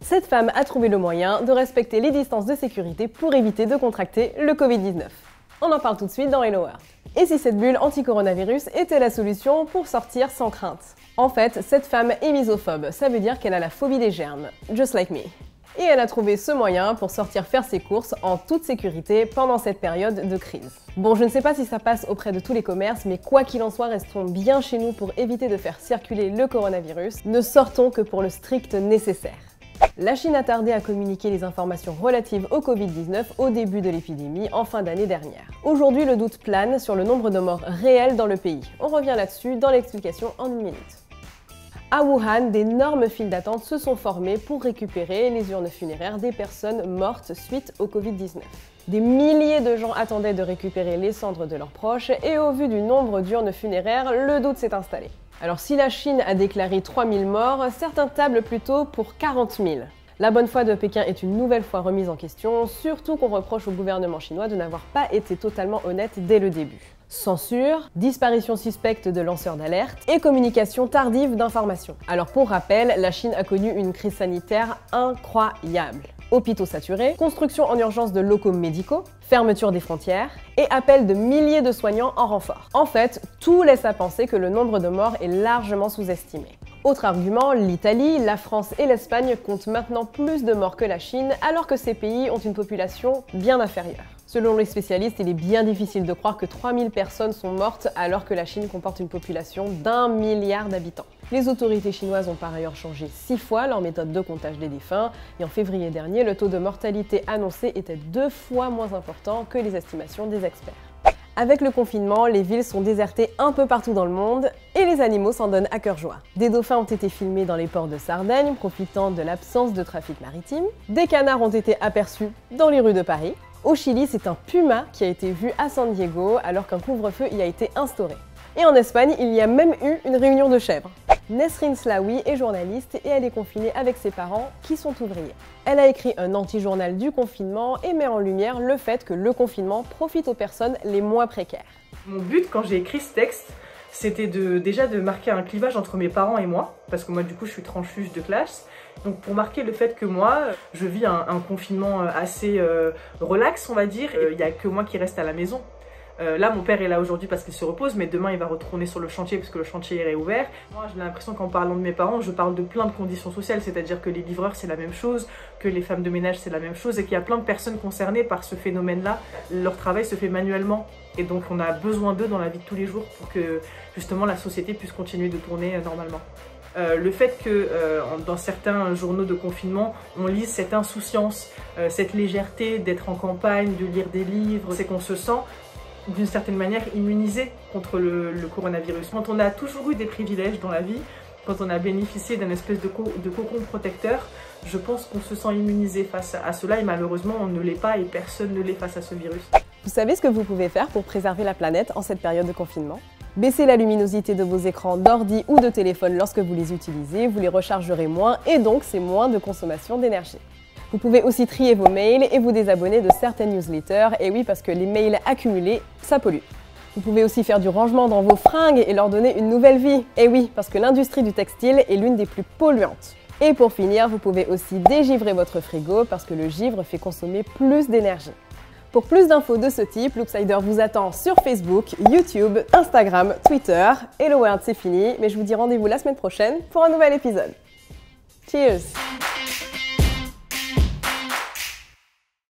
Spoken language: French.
Cette femme a trouvé le moyen de respecter les distances de sécurité pour éviter de contracter le Covid-19. On en parle tout de suite dans Hello World. Et si cette bulle anti-coronavirus était la solution pour sortir sans crainte? En fait, cette femme est misophobe, ça veut dire qu'elle a la phobie des germes, just like me. Et elle a trouvé ce moyen pour sortir faire ses courses en toute sécurité pendant cette période de crise. Bon, je ne sais pas si ça passe auprès de tous les commerces, mais quoi qu'il en soit, restons bien chez nous pour éviter de faire circuler le coronavirus. Ne sortons que pour le strict nécessaire. La Chine a tardé à communiquer les informations relatives au Covid-19 au début de l'épidémie en fin d'année dernière. Aujourd'hui, le doute plane sur le nombre de morts réels dans le pays. On revient là-dessus dans l'explication en une minute. À Wuhan, d'énormes files d'attente se sont formées pour récupérer les urnes funéraires des personnes mortes suite au Covid-19. Des milliers de gens attendaient de récupérer les cendres de leurs proches et au vu du nombre d'urnes funéraires, le doute s'est installé. Alors si la Chine a déclaré 3000 morts, certains tablent plutôt pour 40 000. La bonne foi de Pékin est une nouvelle fois remise en question, surtout qu'on reproche au gouvernement chinois de n'avoir pas été totalement honnête dès le début. Censure, disparition suspecte de lanceurs d'alerte et communication tardive d'informations. Alors pour rappel, la Chine a connu une crise sanitaire incroyable. Hôpitaux saturés, construction en urgence de locaux médicaux, fermeture des frontières et appel de milliers de soignants en renfort. En fait, tout laisse à penser que le nombre de morts est largement sous-estimé. Autre argument, l'Italie, la France et l'Espagne comptent maintenant plus de morts que la Chine, alors que ces pays ont une population bien inférieure. Selon les spécialistes, il est bien difficile de croire que 3000 personnes sont mortes alors que la Chine comporte une population d'1 milliard d'habitants. Les autorités chinoises ont par ailleurs changé 6 fois leur méthode de comptage des défunts et en février dernier, le taux de mortalité annoncé était 2 fois moins important que les estimations des experts. Avec le confinement, les villes sont désertées un peu partout dans le monde et les animaux s'en donnent à cœur joie. Des dauphins ont été filmés dans les ports de Sardaigne, profitant de l'absence de trafic maritime. Des canards ont été aperçus dans les rues de Paris. Au Chili, c'est un puma qui a été vu à San Diego alors qu'un couvre-feu y a été instauré. Et en Espagne, il y a même eu une réunion de chèvres. Nesrin Slaoui est journaliste et elle est confinée avec ses parents qui sont ouvriers. Elle a écrit un anti-journal du confinement et met en lumière le fait que le confinement profite aux personnes les moins précaires. Mon but quand j'ai écrit ce texte, c'était déjà de marquer un clivage entre mes parents et moi, parce que moi du coup je suis transfuge de classe. Donc pour marquer le fait que moi, je vis un confinement assez relax on va dire, il n'y a que moi qui reste à la maison. Là mon père est là aujourd'hui parce qu'il se repose, mais demain il va retourner sur le chantier parce que le chantier est réouvert. Moi j'ai l'impression qu'en parlant de mes parents, je parle de plein de conditions sociales, c'est-à-dire que les livreurs c'est la même chose, que les femmes de ménage c'est la même chose et qu'il y a plein de personnes concernées par ce phénomène-là. Leur travail se fait manuellement et donc on a besoin d'eux dans la vie de tous les jours pour que justement la société puisse continuer de tourner normalement. Le fait que dans certains journaux de confinement, on lise cette insouciance, cette légèreté d'être en campagne, de lire des livres, c'est qu'on se sent d'une certaine manière immunisé contre le coronavirus. Quand on a toujours eu des privilèges dans la vie, quand on a bénéficié d'un espèce de cocon protecteur, je pense qu'on se sent immunisé face à cela et malheureusement on ne l'est pas et personne ne l'est face à ce virus. Vous savez ce que vous pouvez faire pour préserver la planète en cette période de confinement? Baissez la luminosité de vos écrans d'ordi ou de téléphone lorsque vous les utilisez, vous les rechargerez moins et donc c'est moins de consommation d'énergie. Vous pouvez aussi trier vos mails et vous désabonner de certaines newsletters, et oui parce que les mails accumulés, ça pollue. Vous pouvez aussi faire du rangement dans vos fringues et leur donner une nouvelle vie, et oui parce que l'industrie du textile est l'une des plus polluantes. Et pour finir, vous pouvez aussi dégivrer votre frigo parce que le givre fait consommer plus d'énergie. Pour plus d'infos de ce type, Loopsider vous attend sur Facebook, YouTube, Instagram, Twitter. Hello World, c'est fini, mais je vous dis rendez-vous la semaine prochaine pour un nouvel épisode. Cheers!